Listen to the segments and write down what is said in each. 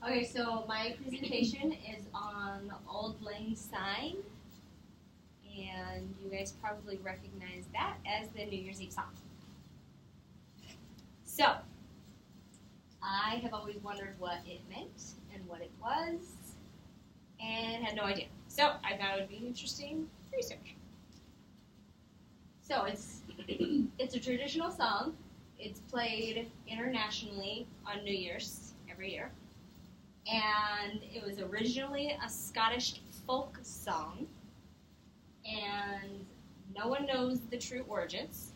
Okay, so my presentation is on Auld Lang Syne, and you guys probably recognize that as the New Year's Eve song. So, I have always wondered what it meant and what it was, and had no idea. So, I thought it would be interesting research. So, it's a traditional song. It's played internationally on New Year's every year. And it was originally a Scottish folk song, and no one knows the true origins,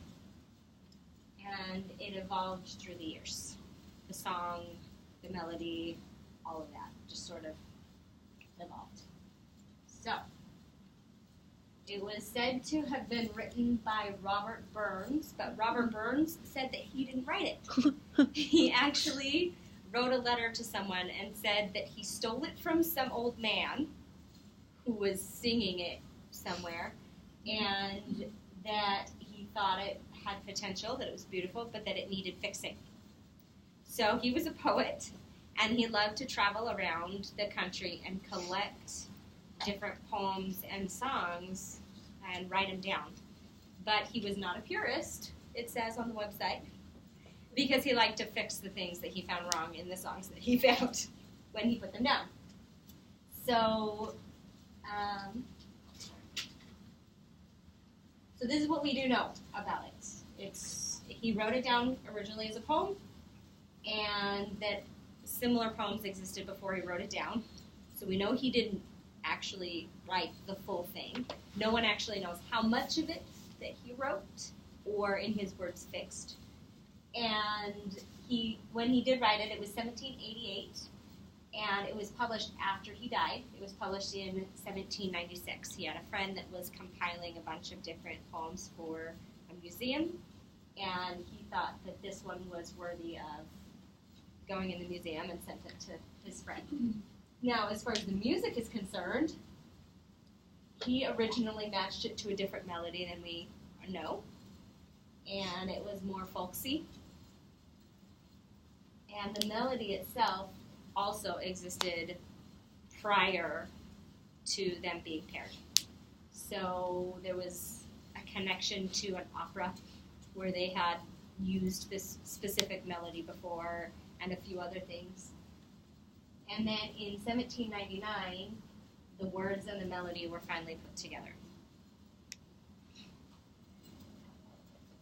and it evolved through the years. The song, the melody, all of that just sort of evolved. So, it was said to have been written by Robert Burns, but Robert Burns said that he didn't write it. He actually wrote a letter to someone and said that he stole it from some old man who was singing it somewhere, and that he thought it had potential, that it was beautiful, but that it needed fixing. So he was a poet, and he loved to travel around the country and collect different poems and songs and write them down. But he was not a purist, it says on the website, because he liked to fix the things that he found wrong in the songs that he found when he put them down. So, so this is what we do know about it. He wrote it down originally as a poem, and that similar poems existed before he wrote it down. So we know he didn't actually write the full thing. No one actually knows how much of it that he wrote, or in his words, fixed. And when he did write it, it was 1788, and it was published after he died. It was published in 1796. He had a friend that was compiling a bunch of different poems for a museum, and he thought that this one was worthy of going in the museum and sent it to his friend. Now, as far as the music is concerned, he originally matched it to a different melody than we know, and it was more folksy. And the melody itself also existed prior to them being paired. So there was a connection to an opera where they had used this specific melody before and a few other things. And then in 1799, the words and the melody were finally put together.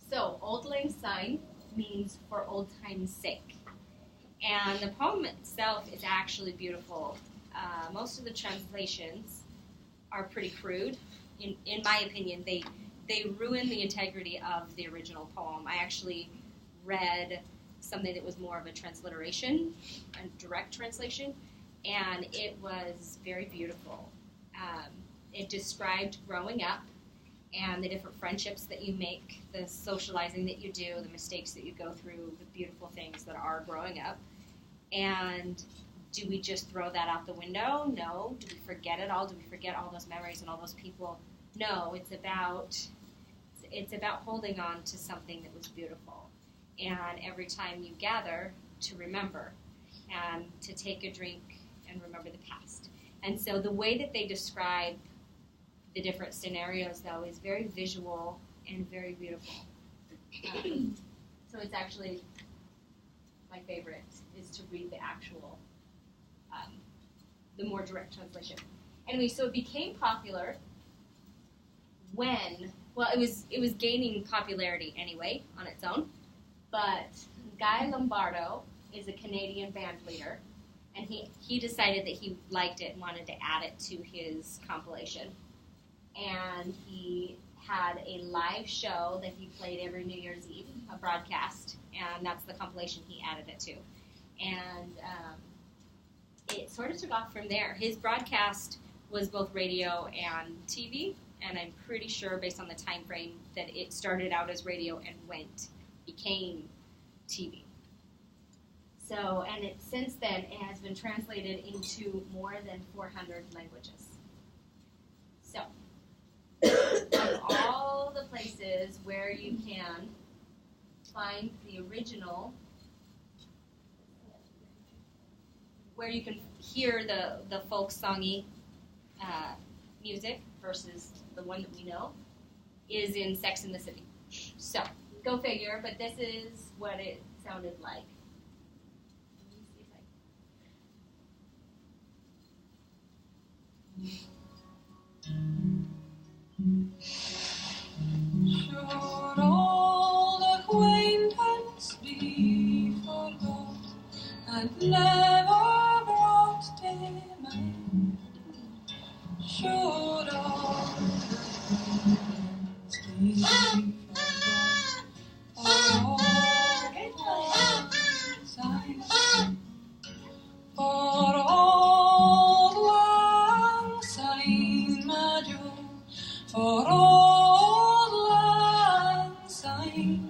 So, Auld Lang Syne means for old time's sake. And the poem itself is actually beautiful. Most of the translations are pretty crude. In my opinion, they ruin the integrity of the original poem. I actually read something that was more of a transliteration, a direct translation, and it was very beautiful. It described growing up and the different friendships that you make, the socializing that you do, the mistakes that you go through, the beautiful things that are growing up. And do we just throw that out the window? No. Do we forget it all? Do we forget all those memories and all those people? No. It's about holding on to something that was beautiful. And every time you gather, to remember and to take a drink and remember the past. And so the way that they describe the different scenarios, though, is very visual and very beautiful. So it's actually my favorite is to read the actual, the more direct translation. Anyway, so it became popular when, well, it was gaining popularity anyway on its own, but Guy Lombardo is a Canadian band leader, and he decided that he liked it and wanted to add it to his compilation. And he had a live show that he played every New Year's Eve, a broadcast, and that's the compilation he added it to. And it sort of took off from there. His broadcast was both radio and TV, and I'm pretty sure, based on the time frame, that it started out as radio and became TV. So, and since then, it has been translated into more than 400 languages. So, of all the places where you can find the original, where you can hear the folk songy music versus the one that we know is in Sex and the City. So, go figure, but this is what it sounded like. Let me see if I Should old acquaintance be forgot and never brought to mind? Should old acquaintance be forgot for old lang syne? For old lang syne, my Jo, for old lang syne,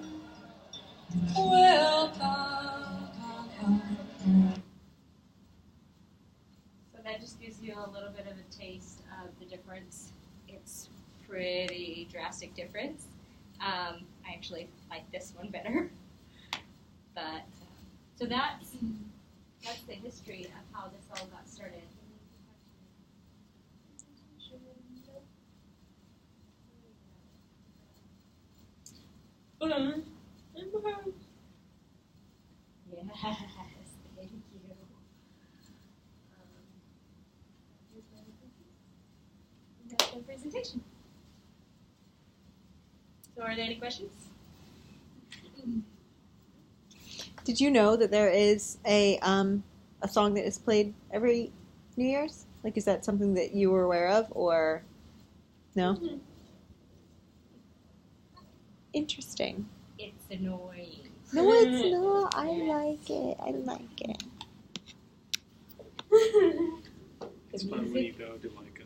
will So that just gives you a little bit of a taste of the difference. It's pretty drastic difference. I actually like this one better. But so that's the history of how this all got started. Yes, thank you. That's the presentation. So are there any questions? Did you know that there is a song that is played every New Year's? Like, is that something that you were aware of, or no? Mm-hmm. Interesting. It's annoying. No, it's not. I like it. I like it. It's fun when you go to like